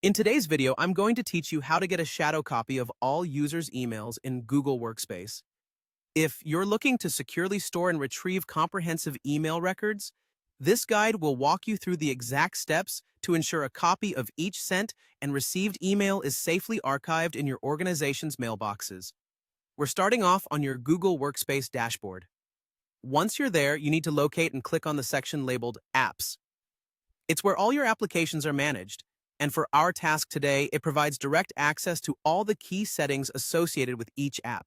In today's video, I'm going to teach you how to get a shadow copy of all users' emails in Google Workspace. If you're looking to securely store and retrieve comprehensive email records, this guide will walk you through the exact steps to ensure a copy of each sent and received email is safely archived in your organization's mailboxes. We're starting off on your Google Workspace dashboard. Once you're there, you need to locate and click on the section labeled Apps. It's where all your applications are managed, and for our task today, it provides direct access to all the key settings associated with each app.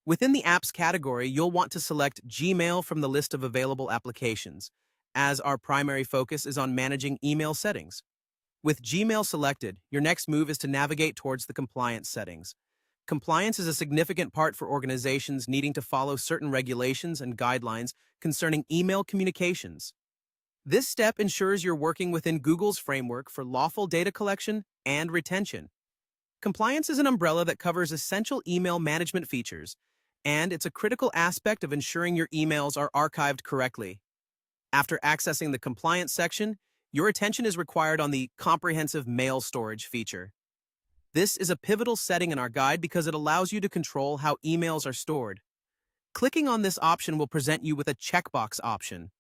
Within the Apps category, you'll want to select Gmail from the list of available applications, as our primary focus is on managing email settings. With Gmail selected, your next move is to navigate towards the compliance settings. Compliance is a significant part for organizations needing to follow certain regulations and guidelines concerning email communications. This step ensures you're working within Google's framework for lawful data collection and retention. Compliance is an umbrella that covers essential email management features, and it's a critical aspect of ensuring your emails are archived correctly. After accessing the compliance section, your attention is required on the comprehensive mail storage feature. This is a pivotal setting in our guide because it allows you to control how emails are stored. Clicking on this option will present you with a checkbox option.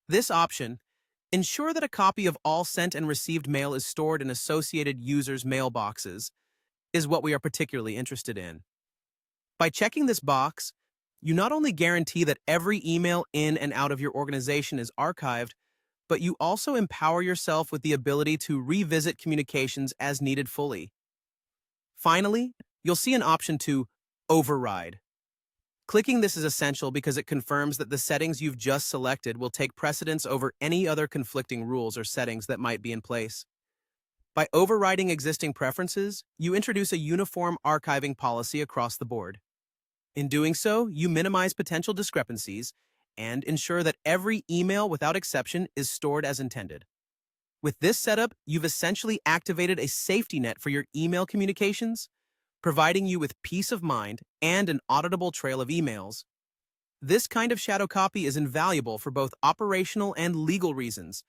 This option, ensure that a copy of all sent and received mail is stored in associated users' mailboxes, is what we are particularly interested in. By checking this box, you not only guarantee that every email in and out of your organization is archived, but you also empower yourself with the ability to revisit communications as needed fully. Finally, you'll see an option to override. Clicking this is essential because it confirms that the settings you've just selected will take precedence over any other conflicting rules or settings that might be in place. By overriding existing preferences, you introduce a uniform archiving policy across the board. In doing so, you minimize potential discrepancies and ensure that every email without exception is stored as intended. With this setup, you've essentially activated a safety net for your email communications, providing you with peace of mind and an auditable trail of emails. This kind of shadow copy is invaluable for both operational and legal reasons,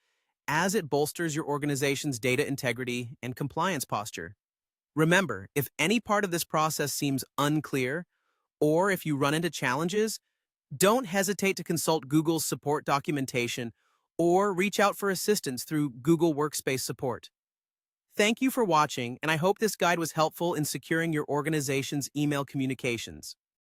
as it bolsters your organization's data integrity and compliance posture. Remember, if any part of this process seems unclear, or if you run into challenges, don't hesitate to consult Google's support documentation or reach out for assistance through Google Workspace support. Thank you for watching, and I hope this guide was helpful in securing your organization's email communications.